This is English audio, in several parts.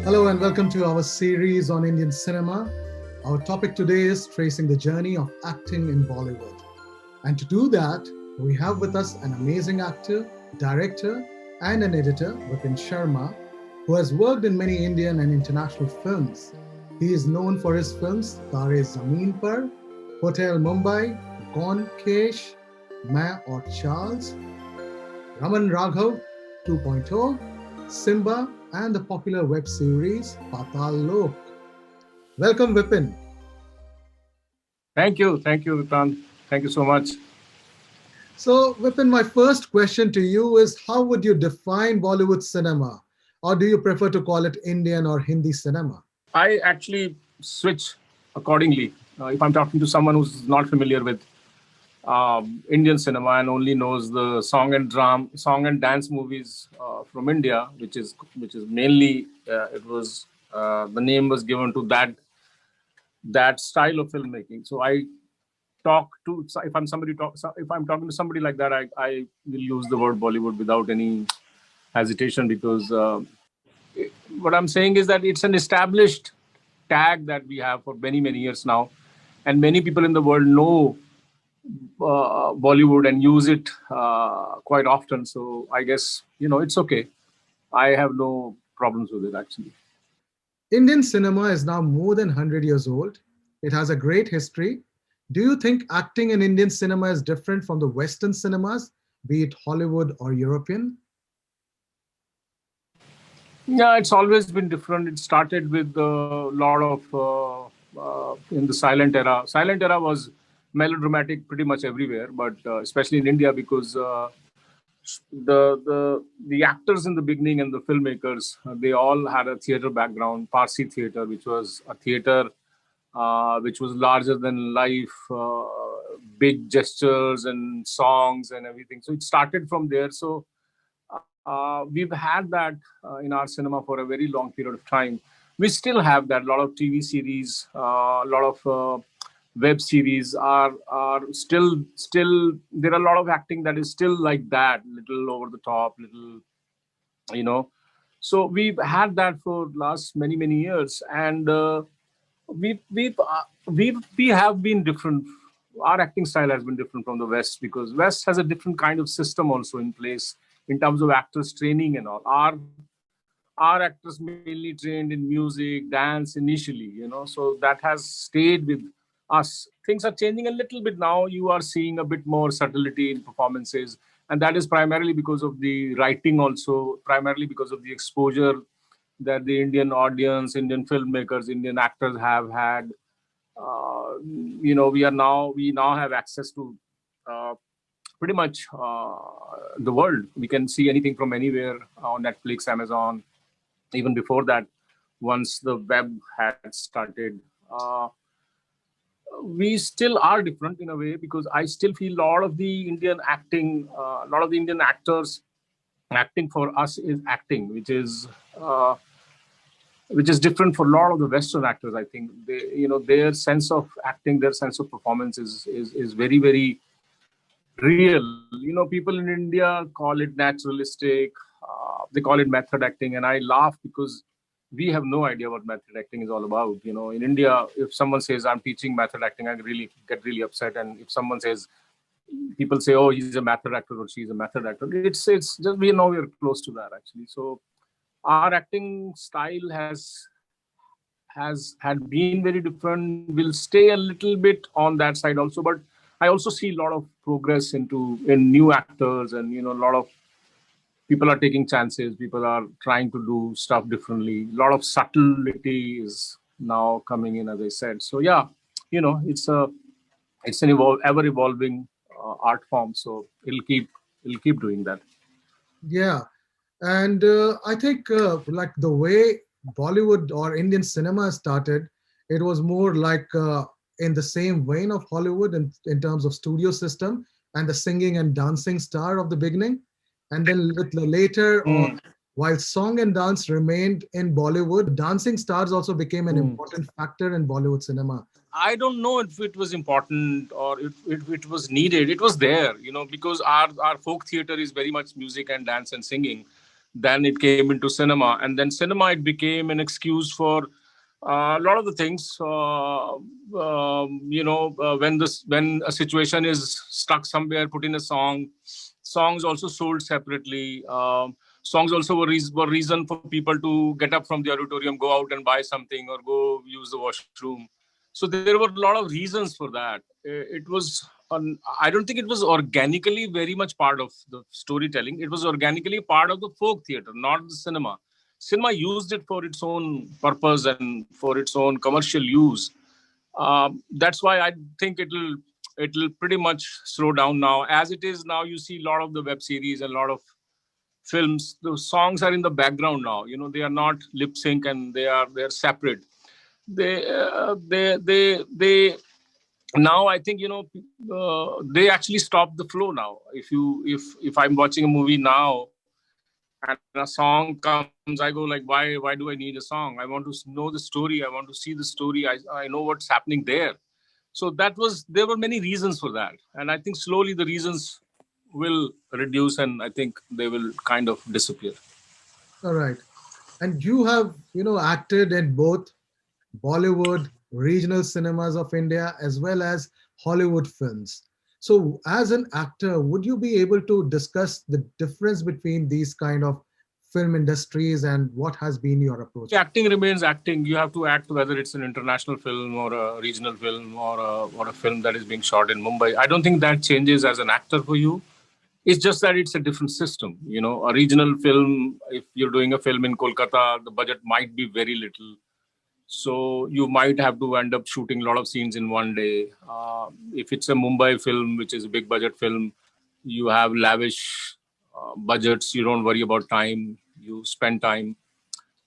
Hello and welcome to our series on Indian cinema. Our topic today is tracing the journey of acting in Bollywood. And to do that, we have with us an amazing actor, director, and an editor, Vipin Sharma, who has worked in many Indian and international films. He is known for his films Tare Zameen Par, Hotel Mumbai, Gone Kesh, Main or Charles, Raman Raghav 2.0, Simmba, and the popular web series Pataal Lok. Welcome, Vipin. Thank you. Thank you, Vikrant. Thank you so much. So, Vipin, my first question to you is how would you define Bollywood cinema? Or do you prefer to call it Indian or Hindi cinema? I actually switch accordingly. If I'm talking to someone who's not familiar with Indian cinema and only knows the song and dance movies from India, which is mainly the name was given to that style of filmmaking. So I talk to so if I'm talking to somebody like that, I will use the word Bollywood without any hesitation because what I'm saying is that it's an established tag that we have for many years now, and many people in the world know Bollywood and use it quite often. So I guess it's okay. I have no problems with it actually. Indian cinema is now more than 100 years old. It has a great history. Do you think acting in Indian cinema is different from the Western cinemas, be it Hollywood or European? Yeah, it's always been different. It started with a lot of in the silent era. Silent era was melodramatic pretty much everywhere, but especially in India because the actors in the beginning and the filmmakers they all had a theater background, Parsi theater, which was a theater which was larger than life, big gestures and songs and everything. So it started from there. So we've had that in our cinema for a very long period of time. We still have that. A lot of TV series, a lot of web series are still there are a lot of acting that is still like that, little over the top, little you know. So we've had that for last many years, and we have been different. Our acting style has been different from the West because West has a different kind of system also in place in terms of actors training and all. Our actors mainly trained in music, dance initially, so that has stayed with us. Things are changing a little bit now. You are seeing a bit more subtlety in performances, and that is primarily because of the writing, also primarily because of the exposure that the Indian audience, Indian filmmakers, Indian actors have had. We now have access to uh, pretty much the world. We can see anything from anywhere on Netflix, Amazon. Even before that, once the web had started, we still are different in a way because I still feel a lot of the Indian acting, a lot of the Indian actors acting for us is acting, uh, which is different for a lot of the Western actors. I think their sense of acting, their sense of performance is very real. People in India call it naturalistic. They call it method acting, and I laugh because we have no idea what method acting is all about. In India, if someone says I'm teaching method acting, I really get really upset. And if someone says, people say, "Oh, he's a method actor or she's a method actor," it's just we know we're close to that actually. So our acting style has had been very different, will stay a little bit on that side also. But I also see a lot of progress in new actors, and a lot of people are taking chances. People are trying to do stuff differently. A lot of subtlety is now coming in, as I said. So yeah, it's an ever evolving art form. So it'll keep doing that. Yeah. And I think like the way Bollywood or Indian cinema started, it was more like in the same vein of Hollywood in terms of studio system and the singing and dancing star of the beginning. And then later on, Mm. while song and dance remained in Bollywood, dancing stars also became an Mm. important factor in Bollywood cinema. I don't know if it was important or if it was needed. It was there, because our folk theater is very much music and dance and singing. Then it came into cinema, and then cinema, it became an excuse for a lot of the things. When a situation is stuck somewhere, put in a song. Songs also sold separately. Songs also were reason for people to get up from the auditorium, go out and buy something, or go use the washroom. So there were a lot of reasons for that. It was, I don't think it was organically very much part of the storytelling. It was organically part of the folk theater, not the cinema. Cinema used it for its own purpose and for its own commercial use. That's why I think it'll pretty much slow down now. As it is now, you see a lot of the web series and a lot of films. The songs are in the background now. They are not lip sync, and they're separate. They now, I think, they actually stop the flow now. If I'm watching a movie now and a song comes, I go like, why do I need a song? I want to know the story. I want to see the story. I know what's happening there. So there were many reasons for that, and I think slowly the reasons will reduce, and I think they will kind of disappear. All right. And you have, acted in both Bollywood, regional cinemas of India, as well as Hollywood films. So, as an actor, would you be able to discuss the difference between these kind of film industries and what has been your approach? Acting remains acting. You have to act whether it's an international film or a regional film or a film that is being shot in Mumbai. I don't think that changes as an actor for you. It's just that it's a different system. A regional film, if you're doing a film in Kolkata, the budget might be very little. So you might have to end up shooting a lot of scenes in one day. If it's a Mumbai film, which is a big budget film, you have lavish budgets. You don't worry about time. You spend time.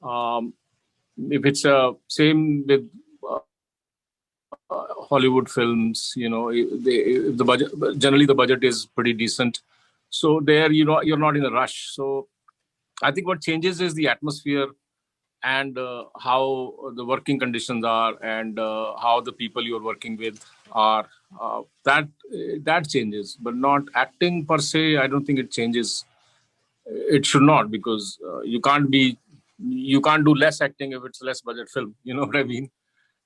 Um, if it's same with Hollywood films, if the budget, generally the budget is pretty decent. So there, you're not in a rush. So I think what changes is the atmosphere and how the working conditions are, and how the people you're working with are. That changes, but not acting per se. I don't think it changes. It should not, because you can't do less acting if it's less budget film. You know what I mean? Yeah.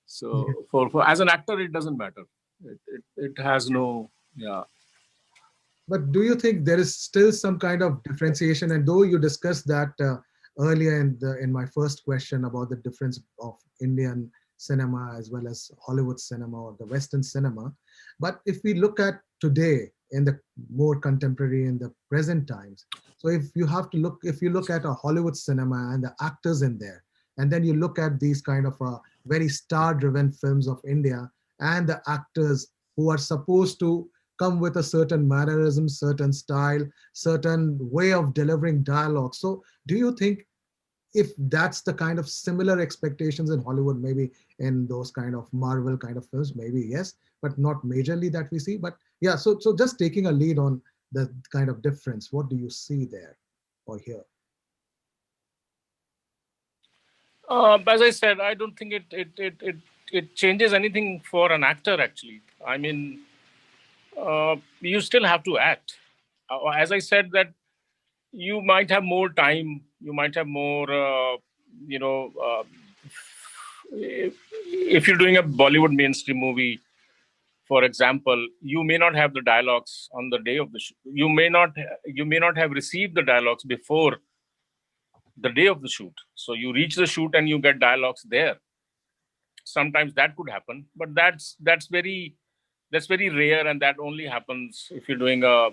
So for as an actor, it doesn't matter. It has no, yeah. But do you think there is still some kind of differentiation? And though you discussed that earlier in my first question about the difference of Indian cinema as well as Hollywood cinema or the Western cinema, but if we look at today in the more contemporary in the present times, so if you look at a Hollywood cinema and the actors in there, and then you look at these kind of very star-driven films of India and the actors who are supposed to come with a certain mannerism, certain style, certain way of delivering dialogue. So, do you think if that's the kind of similar expectations in Hollywood, maybe in those kind of Marvel kind of films, maybe yes, but not majorly that we see. But yeah, so just taking a lead on the kind of difference, what do you see there or here? As I said, I don't think it changes anything for an actor. Actually, I mean, you still have to act. As I said, that you might have more time, you might have more, you know, if you're doing a Bollywood mainstream movie, for example, you may not have the dialogues on the day of the shoot. You may not have received the dialogues before the day of the shoot. So you reach the shoot and you get dialogues there. Sometimes that could happen, but that's very rare, and that only happens if you're doing a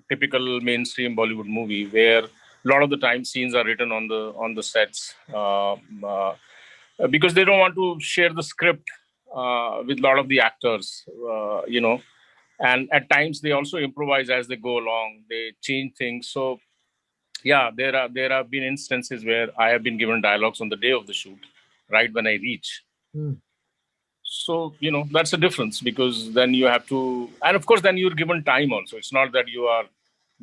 typical mainstream Bollywood movie, where a lot of the time scenes are written on the sets, because they don't want to share the script with a lot of the actors, and at times they also improvise as they go along. They change things. So yeah, there have been instances where I have been given dialogues on the day of the shoot, right when I reach. Hmm. So that's a difference, because then you have to, and of course then you're given time also. It's not that you are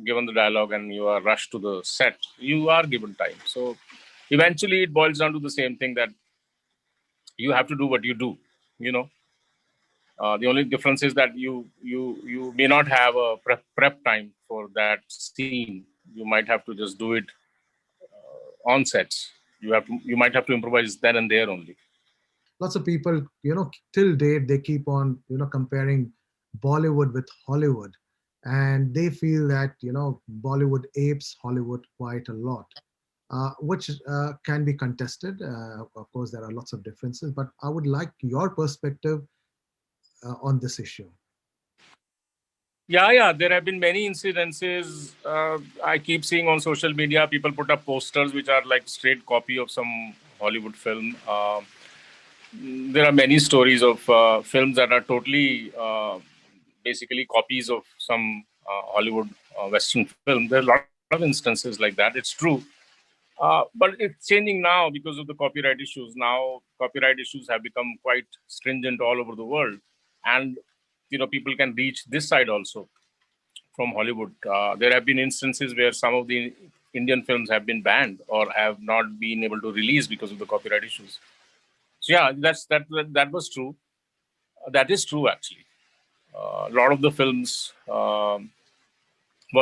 given the dialogue and you are rushed to the set. You are given time. So eventually it boils down to the same thing, that you have to do what you do. you know the only difference is that you may not have a prep time for that scene. You might have to just do it on sets. You might have to improvise then and there only. Lots of people, till date, they keep on, comparing Bollywood with Hollywood. And they feel that, Bollywood apes Hollywood quite a lot, which can be contested. Of course, there are lots of differences, but I would like your perspective on this issue. Yeah. There have been many incidences. I keep seeing on social media, people put up posters which are like straight copy of some Hollywood film. There are many stories of films that are totally basically copies of some Hollywood Western film. There are a lot of instances like that. It's true. But it's changing now because of the copyright issues. Now, copyright issues have become quite stringent all over the world. And, people can reach this side also from Hollywood. There have been instances where some of the Indian films have been banned or have not been able to release because of the copyright issues. So yeah, that was true. That is true actually. A lot of the films were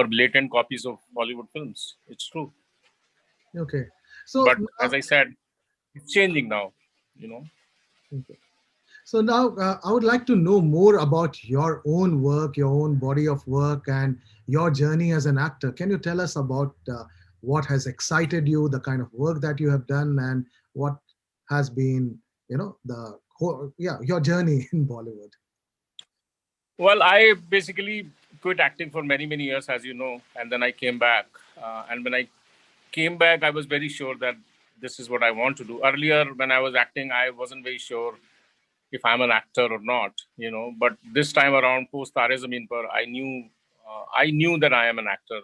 blatant copies of Hollywood films. It's true. Okay. So, but as I said, it's changing now. Okay. So now I would like to know more about your own work, your own body of work, and your journey as an actor. Can you tell us about what has excited you, the kind of work that you have done, and what has been, your journey in Bollywood? Well, I basically quit acting for many, many years, as you know, and then I came back. And when I came back, I was very sure that this is what I want to do. Earlier, when I was acting, I wasn't very sure if I'm an actor or not, But this time around, post Tare Zameen Par, I knew that I am an actor,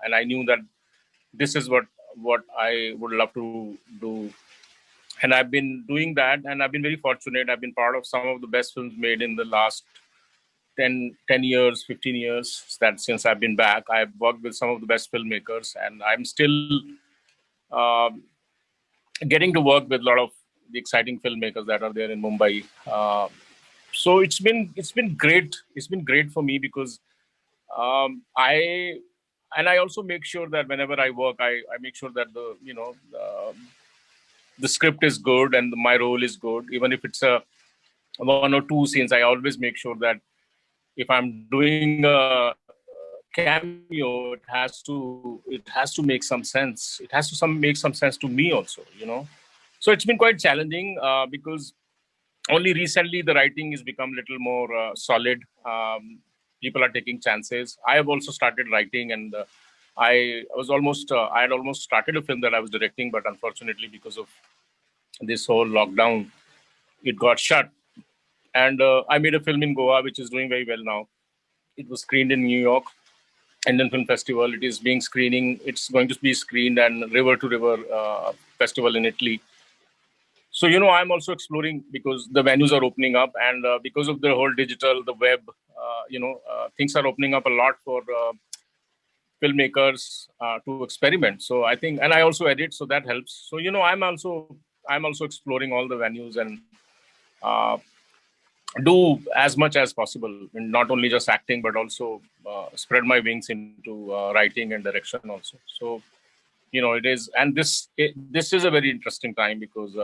and I knew that this is what I would love to do. And I've been doing that, and I've been very fortunate. I've been part of some of the best films made in the last 10 years, 15 years that since I've been back. I've worked with some of the best filmmakers, and I'm still getting to work with a lot of the exciting filmmakers that are there in Mumbai. So it's been great. It's been great for me because I also make sure that whenever I work, I make sure that the script is good and my role is good. Even if it's a one or two scenes, I always make sure that if I'm doing a cameo, it has to make some sense. It has to make some sense to me also, So it's been quite challenging because only recently the writing has become a little more solid. People are taking chances. I have also started writing, and I had almost started a film that I was directing, but unfortunately because of this whole lockdown, it got shut. And I made a film in Goa, which is doing very well now. It was screened in New York Indian Film Festival. It's going to be screened and River to River Festival in Italy. So, I'm also exploring because the venues are opening up, and because of the whole digital, the web, things are opening up a lot for filmmakers to experiment. So I think, and I also edit, so that helps. So, I'm also exploring all the venues and uh, do as much as possible, and not only just acting, but also spread my wings into writing and direction also. So, it is, and this is a very interesting time because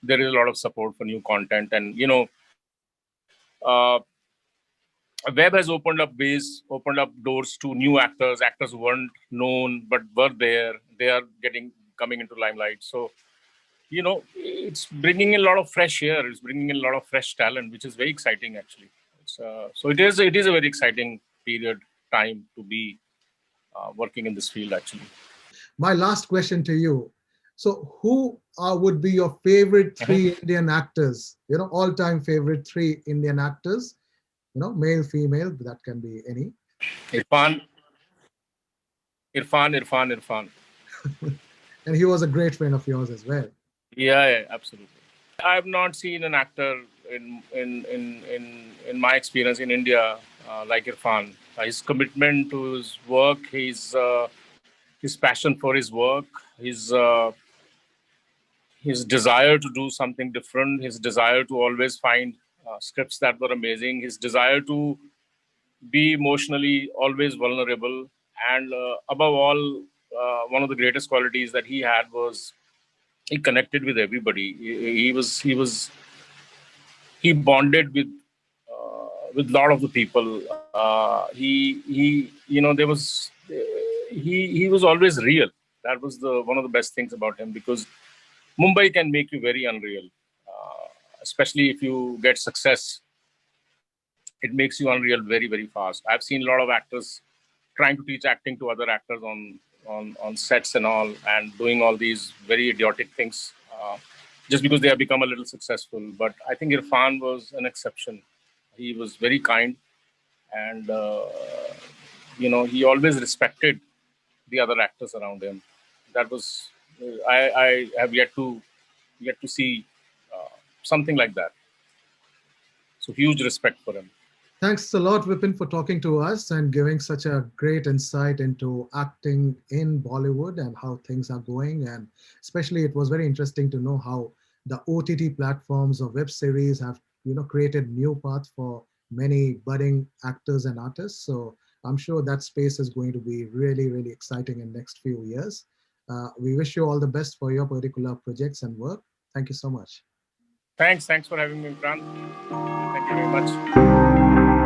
there is a lot of support for new content, and web has opened up doors to new actors who weren't known but were there. They are coming into limelight. So it's bringing in a lot of fresh air. It's bringing in a lot of fresh talent, which is very exciting actually. So it is a very exciting time to be working in this field actually. My last question to you. So, who would be your favorite three Indian actors? All-time favorite three Indian actors. Male, female. That can be any. Irfan. Irfan. And he was a great friend of yours as well. Yeah, absolutely. I've not seen an actor in my experience in India like Irfan. His commitment to his work, his passion for his work, his desire to do something different, his desire to always find scripts that were amazing, his desire to be emotionally always vulnerable, and above all, one of the greatest qualities that he had was he connected with everybody. He bonded with a lot of the people. There was he was always real. That was the one of the best things about him, because Mumbai can make you very unreal, especially if you get success. It makes you unreal very, very fast. I've seen a lot of actors trying to teach acting to other actors on sets and all, and doing all these very idiotic things just because they have become a little successful. But I think Irfan was an exception. He was very kind, and he always respected the other actors around him. That was I have yet to see something like that. So huge respect for him. Thanks a lot, Vipin, for talking to us and giving such a great insight into acting in Bollywood and how things are going. And especially, it was very interesting to know how the OTT platforms or web series have, created new paths for many budding actors and artists. So I'm sure that space is going to be really, really exciting in next few years. We wish you all the best for your particular projects and work. Thank you so much. Thanks for having me, Vikrant. Thank you very much.